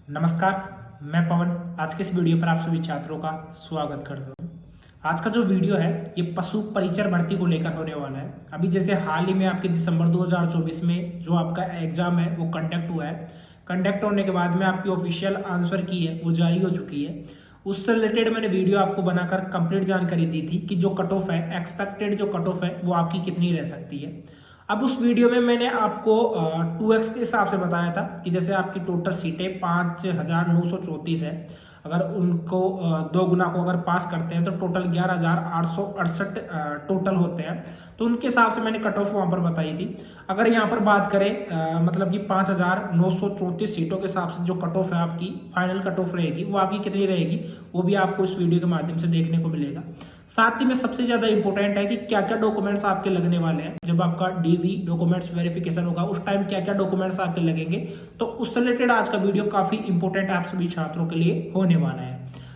नमस्कार, मैं पवन। आज के इस वीडियो पर आप सभी छात्रों का स्वागत करता हूँ। आज का जो वीडियो है ये पशु परिचर भर्ती को लेकर होने वाला है। अभी जैसे हाल ही में आपके दिसंबर 2024 में जो आपका एग्जाम है वो कंडक्ट हुआ है। कंडक्ट होने के बाद में आपकी ऑफिशियल आंसर की है वो जारी हो चुकी है। उससे रिलेटेड मैंने वीडियो आपको बनाकर कंप्लीट जानकारी दी थी कि जो कट ऑफ है, एक्सपेक्टेड जो कट ऑफ है वो आपकी कितनी रह सकती है। अब उस वीडियो में मैंने आपको 2x के हिसाब से बताया था कि जैसे आपकी टोटल सीटें 5,934 है। अगर उनको दो गुना को अगर पास करते हैं तो टोटल 11,868 टोटल होते हैं। तो उनके हिसाब से मैंने कट ऑफ वहाँ पर बताई थी। अगर यहाँ पर बात करें मतलब कि 5,934 सीटों के हिसाब से जो कट ऑफ है आपकी फाइनल कट ऑफ रहेगी वो आपकी कितनी रहेगी, वो भी आपको इस वीडियो के माध्यम से देखने को मिलेगा। साथ ही में सबसे ज्यादा इंपॉर्टेंट है कि क्या क्या डॉक्यूमेंट्स आपके लगने वाले हैं। जब आपका डीवी डॉक्यूमेंट्स वेरिफिकेशन होगा उस टाइम क्या क्या डॉक्यूमेंट्स आपके लगेंगे, तो उससे रिलेटेड आज का वीडियो काफी इंपॉर्टेंट आप सभी छात्रों के लिए होने वाला है।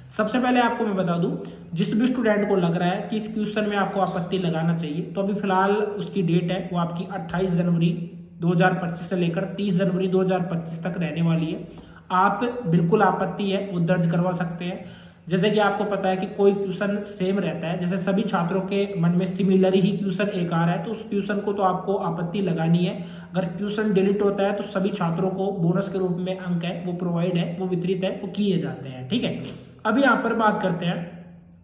सबसे पहले आपको मैं बता दूं, जिस भी स्टूडेंट को लग रहा है कि इस क्वेश्चन में आपको आपत्ति लगाना चाहिए तो अभी फिलहाल उसकी डेट है वो आपकी 28 जनवरी 2025 से लेकर 30 जनवरी 2025 तक रहने वाली है। आप बिल्कुल आपत्ति है वो दर्ज करवा सकते हैं। जैसे कि आपको पता है कि कोई क्वेश्चन सेम रहता है, जैसे सभी छात्रों के मन में सिमिलर ही क्वेश्चन एक आ रहा है तो उस क्वेश्चन को तो आपको आपत्ति लगानी है। अगर क्वेश्चन डिलीट होता है तो सभी छात्रों को बोनस के रूप में अंक है वो प्रोवाइड है, वो वितरित है, वो किए जाते हैं। ठीक है, अभी यहाँ पर बात करते हैं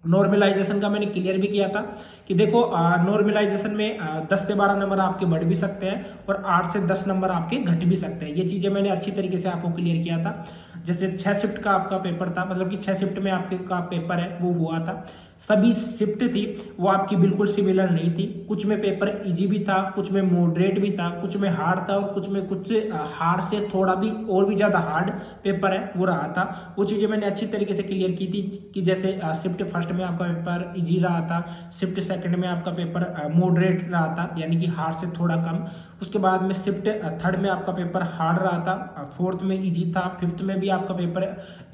नॉर्मलाइजेशन का। मैंने क्लियर भी किया था कि देखो नॉर्मलाइजेशन में 10 से 12 नंबर आपके बढ़ भी सकते हैं और 8 से 10 नंबर आपके घट भी सकते हैं। ये चीजें मैंने अच्छी तरीके से आपको क्लियर किया था। जैसे 6 शिफ्ट का आपका पेपर था, मतलब कि 6 शिफ्ट में आपके का पेपर है वो हुआ था। सभी शिफ्ट थी वो आपकी बिल्कुल सिमिलर नहीं थी। कुछ में पेपर इजी भी था, कुछ में मॉडरेट भी था, कुछ में हार्ड था और कुछ में कुछ हार्ड से थोड़ा भी और भी ज्यादा हार्ड पेपर है वो रहा था। वो चीजें मैंने अच्छी तरीके से क्लियर की थी कि जैसे शिफ्ट फर्स्ट में आपका पेपर इजी रहा था, शिफ्ट सेकंड में आपका पेपर मॉडरेट रहा था यानी कि हार्ड से थोड़ा कम, उसके बाद में शिफ्ट थर्ड में आपका पेपर हार्ड रहा था, फोर्थ में इजी था, फिफ्थ में भी आपका पेपर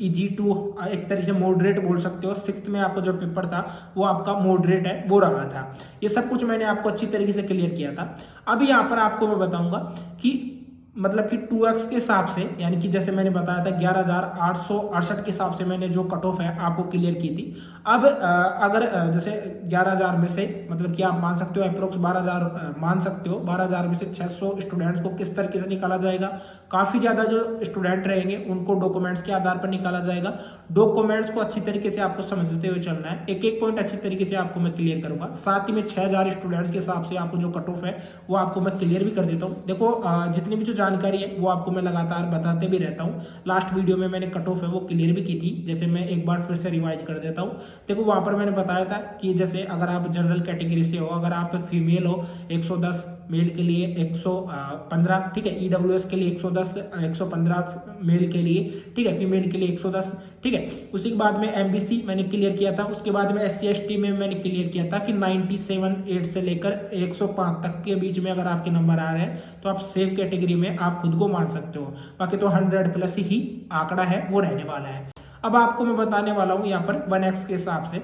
इजी टू एक तरीके से मॉडरेट बोल सकते हो, सिक्स्थ में आपका जो पेपर था वो आपका मॉडरेट है वो रहा था। ये सब कुछ मैंने आपको अच्छी तरीके से क्लियर किया था। अभी यहाँ पर आपको मैं बताऊंगा कि मतलब कि 2x के हिसाब से, यानी कि जैसे मैंने बताया था 11,868 के हिसाब से मैंने जो कट ऑफ है आपको क्लियर की थी। अब अगर जैसे 11,000 में से मतलब कि आप मान सकते हो अप्रोक्स 12,000 मान सकते हो, 12,000 में से 600 स्टूडेंट्स को किस तरीके से निकाला जाएगा। काफी ज्यादा जो स्टूडेंट रहेंगे उनको डॉक्यूमेंट्स के आधार पर निकाला जाएगा। डॉक्यूमेंट्स को अच्छी तरीके से आपको समझते हुए चलना है, एक एक पॉइंट अच्छी तरीके से आपको मैं क्लियर करूंगा। साथ ही में 6,000 स्टूडेंट्स के हिसाब से आपको जो कट ऑफ है वो आपको मैं क्लियर भी कर देता हूँ। देखो जितनी भी जो जानकारी है वो आपको मैं लगातार बताते भी रहता हूँ। लास्ट वीडियो में मैंने कट ऑफ है वो क्लियर भी की थी, जैसे मैं एक बार फिर से रिवाइज कर देता हूँ। देखो वहां पर मैंने बताया था कि जैसे अगर आप जनरल कैटेगरी से हो, अगर आप फीमेल हो 110, मेल के लिए 115, ठीक है, ईडब्ल्यूएस के लिए 110, 115 मेल के लिए, ठीक है, फीमेल के लिए 110, ठीक है। उसी के बाद में एमबीसी मैंने क्लियर किया था। उसके बाद में एससी एसटी में मैंने क्लियर किया था कि 97.8 से लेकर 105 तक के बीच में अगर आपके नंबर आ रहे हैं तो आप सेफ कैटेगरी में आप खुद को मान सकते हो। बाकी तो 100 प्लस ही आंकड़ा है वो रहने वाला है। अब आपको मैं बताने वाला हूं यहाँ पर 1x के हिसाब से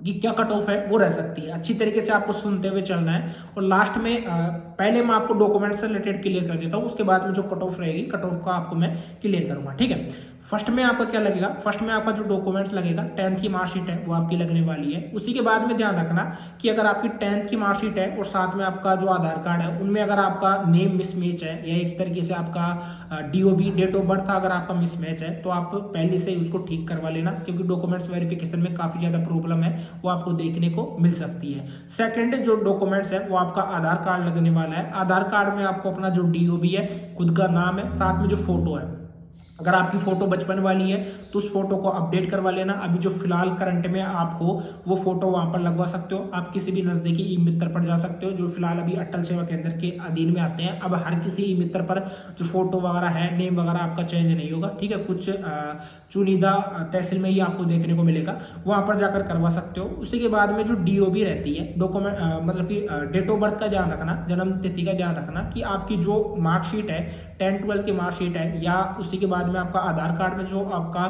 कि क्या कट ऑफ है वो रह सकती है। अच्छी तरीके से आपको सुनते हुए चलना है और लास्ट में पहले मैं आपको डॉक्यूमेंट से रिलेटेड क्लियर कर देता हूँ, उसके बाद में जो कट ऑफ रहेगी कट ऑफ का आपको मैं क्लियर करूंगा। ठीक है, फर्स्ट में आपका क्या लगेगा, फर्स्ट में आपका जो डॉक्यूमेंट्स लगेगा 10th की मार्कशीट है वो आपकी लगने वाली है। उसी के बाद में ध्यान रखना कि अगर आपकी 10th की मार्कशीट है और साथ में आपका जो आधार कार्ड है उनमें अगर आपका नेम मिसमैच है या एक तरीके से आपका डीओबी डेट ऑफ बर्थ अगर आपका मिसमैच है तो आप पहले से ही उसको ठीक करवा लेना, क्योंकि डॉक्यूमेंट्स वेरिफिकेशन में काफी ज्यादा प्रॉब्लम है वो आपको देखने को मिल सकती है। सेकंड जो डॉक्यूमेंट्स है वो आपका आधार कार्ड लगने वाला है। आधार कार्ड में आपको अपना जो डीओबी है, खुद का नाम है, साथ में जो फोटो है, अगर आपकी फोटो बचपन वाली है तो उस फोटो को अपडेट करवा लेना। अभी जो फिलहाल करंट में आप हो वो फोटो वहां पर लगवा सकते हो। आप किसी भी नजदीकी ई मित्र पर जा सकते हो जो फिलहाल अभी अटल सेवा केंद्र के अधीन में आते हैं। अब हर किसी ई मित्र पर जो फोटो वगैरह है, नेम वगैरह आपका चेंज नहीं होगा, ठीक है, कुछ चुनिंदा तहसील में ही आपको देखने को मिलेगा, वहां पर जाकर करवा सकते हो। उसी के बाद में जो डीओबी रहती है, डॉक्यूमेंट मतलब कि डेट ऑफ बर्थ का ध्यान रखना, जन्म तिथि का ध्यान रखना कि आपकी जो मार्कशीट है 10th-12th की मार्कशीट है या उसी के बाद में आपका आधार कार्ड में जो आपका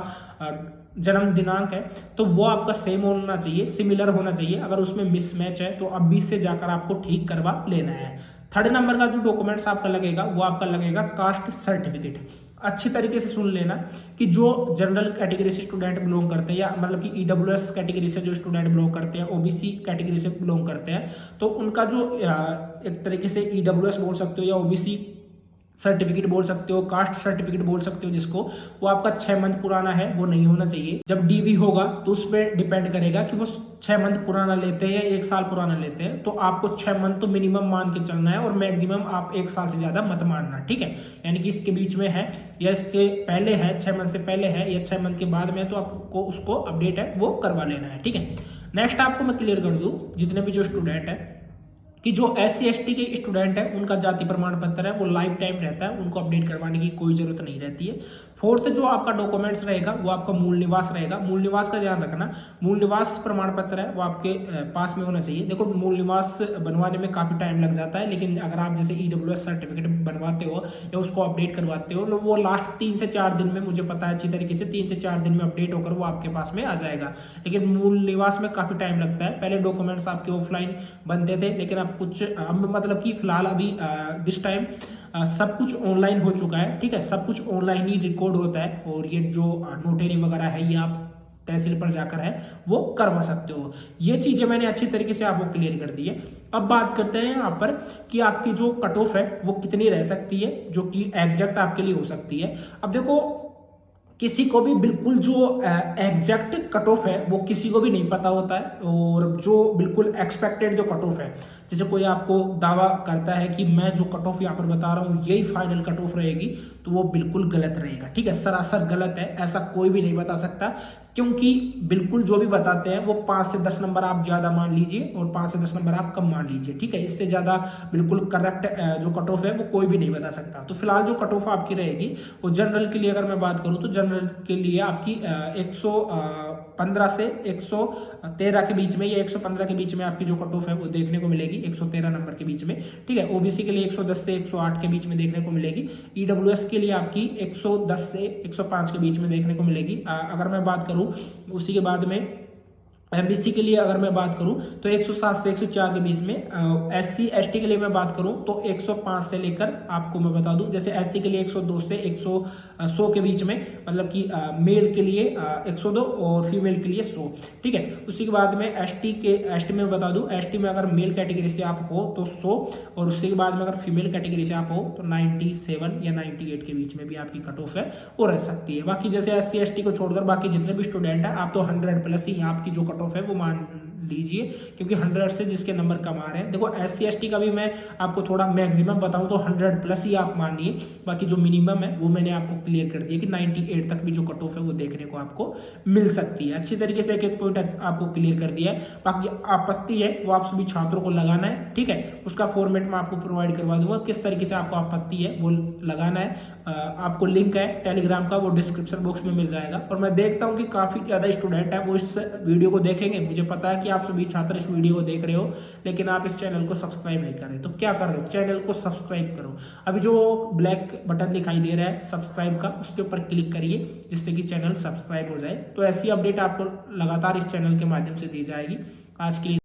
जन्म दिनांक है तो वो आपका सेम होना चाहिए, सिमिलर होना चाहिए। अगर उसमें मिसमैच है तो अभी से जाकर आपको ठीक करवा लेना है। थर्ड नंबर का जो डॉक्यूमेंट्स आपका लगेगा वो आपका लगेगा कास्ट सर्टिफिकेट। अच्छी तरीके से सुन लेना कि जो जनरल कैटेगरी से स्टूडेंट बिलोंग करते हैं, या मतलब कि ईडब्ल्यूएस कैटेगरी से जो स्टूडेंट बिलोंग करते हैं, ओबीसी कैटेगरी से बिलोंग करते हैं, तो उनका जो एक तरीके से ईडब्ल्यूएस बोल सकते हो या ओबीसी सर्टिफिकेट बोल सकते हो, कास्ट सर्टिफिकेट बोल सकते हो जिसको, वो आपका 6 मंथ पुराना है, वो नहीं होना चाहिए। जब डीवी होगा तो उस पर डिपेंड करेगा कि वो 6 मंथ पुराना लेते हैं या 1 साल पुराना लेते हैं। तो आपको 6 मंथ तो मिनिमम मान के चलना है, और मैक्सिमम आप 1 साल से ज्यादा मत मानना, ठीक है। यानी कि इसके बीच में है या इसके पहले है, 6 मंथ से पहले है या 6 मंथ के बाद में है, तो आपको उसको अपडेट है वो करवा लेना है, ठीक है। नेक्स्ट आपको मैं क्लियर कर दूं, जितने भी जो स्टूडेंट है कि जो SC ST के स्टूडेंट है, उनका जाति प्रमाण पत्र है वो लाइफ टाइम रहता है, उनको अपडेट करवाने की कोई जरूरत नहीं रहती है। फोर्थ जो आपका डॉक्यूमेंट्स रहेगा वो आपका मूल निवास रहेगा। मूल निवास का ध्यान रखना, मूल निवास प्रमाण पत्र है वो आपके पास में होना चाहिए। देखो मूल निवास बनवाने में काफी टाइम लग जाता है, लेकिन अगर आप जैसे ईडब्ल्यूएस सर्टिफिकेट बनवाते हो या उसको अपडेट करवाते हो, तो वो लास्ट 3 से 4 दिन में, मुझे पता है अच्छी तरीके से 3 से 4 दिन में अपडेट होकर वो आपके पास में आ जाएगा। लेकिन मूल निवास में काफी टाइम लगता है। पहले डॉक्यूमेंट्स आपके ऑफलाइन बनते थे, लेकिन अब कुछ अब मतलब कि फिलहाल अभी दिस टाइम सब कुछ ऑनलाइन हो चुका है, ठीक है। सब कुछ ऑनलाइन ही रिकॉर्ड होता है, और ये जो नोटरी वगैरह है ये आप तहसील पर जाकर है वो करवा सकते हो। ये चीजें मैंने अच्छी तरीके से आपको क्लियर कर दी है। अब बात करते हैं यहाँ पर कि आपकी जो कट ऑफ है वो कितनी रह सकती है, जो कि एग्जैक्ट आपके लिए हो सकती है। अब देखो किसी को भी बिल्कुल जो एग्जैक्ट कट ऑफ है वो किसी को भी नहीं पता होता है, और जो बिल्कुल एक्सपेक्टेड जो कट ऑफ है, जैसे कोई आपको दावा करता है कि मैं जो कट ऑफ यहाँ पर बता रहा हूँ यही फाइनल कट ऑफ रहेगी, तो वो बिल्कुल गलत रहेगा, ठीक है। सरासर गलत है, ऐसा कोई भी नहीं बता सकता, क्योंकि बिल्कुल जो भी बताते हैं वो 5 से 10 नंबर आप ज्यादा मान लीजिए और 5 से 10 नंबर आप कम मान लीजिए, ठीक है। इससे ज्यादा बिल्कुल करेक्ट जो कट ऑफ है वो कोई भी नहीं बता सकता। तो फिलहाल जो कट ऑफ आपकी रहेगी वो जनरल के लिए अगर मैं बात करूं तो जनरल के लिए आपकी 115 से 113 के बीच में या 115 के बीच में आपकी जो कट ऑफ है वो देखने को मिलेगी, 113 नंबर के बीच में, ठीक है। ओबीसी के लिए 110 से 108 के बीच में देखने को मिलेगी। ईडब्ल्यूएस के लिए आपकी 110 से 105 के बीच में देखने को मिलेगी। अगर मैं बात करूं उसी के बाद में एमबीसी के लिए अगर मैं बात करूं तो 107 से 104 के बीच में। एससी एसटी के लिए मैं बात करूं तो 105 से लेकर आपको मैं बता दूं, जैसे एससी के लिए 102 से 100 के बीच में, मतलब कि मेल के लिए 102 और फीमेल के लिए 100, ठीक है। उसी के बाद में एसटी में बता दूं, एसटी में अगर मेल कैटेगरी से आप हो तो 100, और उसी के बाद में अगर फीमेल कैटेगरी से आप हो तो 97 या 98 के बीच में भी आपकी कट ऑफ है वो रह सकती है। बाकी जैसे एससी एसटी को छोड़कर बाकी जितने भी स्टूडेंट हैं आप तो 100 प्लस ही आपकी जो कट ऑफ है वो मान लीजिए, क्योंकि 100 से जिसके नंबर कम आ रहे हैं। देखो एससी एसटी का भी मैं आपको थोड़ा मैक्सिमम बताऊं तो 100 प्लस ही आप मानिए, बाकी जो मिनिमम है वो मैंने आपको क्लियर कर दिया कि 98 तक भी जो कट ऑफ है वो देखने को आपको मिल सकती है। अच्छी तरीके से एक एक पॉइंट आपको क्लियर कर दिया है। बाकी आपत्ति है वो आप सभी छात्रों को लगाना है, ठीक है। उसका फॉर्मेट मैं आपको प्रोवाइड करवा दूंगा, किस तरीके से आपको आपत्ति है वो लगाना है। आपको लिंक है टेलीग्राम का, वो डिस्क्रिप्शन बॉक्स में मिल जाएगा। और मैं देखता हूँ कि काफी ज्यादा स्टूडेंट है वो इस वीडियो को देखेंगे, मुझे पता है कि आप सभी छात्र इस वीडियो को देख रहे हो, लेकिन आप इस चैनल को सब्सक्राइब नहीं कर रहे। तो क्या कर रहे हो, चैनल को सब्सक्राइब करो। अभी जो ब्लैक बटन दिखाई दे रहा है सब्सक्राइब का, उसके ऊपर क्लिक करिए जिससे कि चैनल सब्सक्राइब हो जाए। तो ऐसी अपडेट आपको लगातार इस चैनल के माध्यम से दी जाएगी। आज के लिए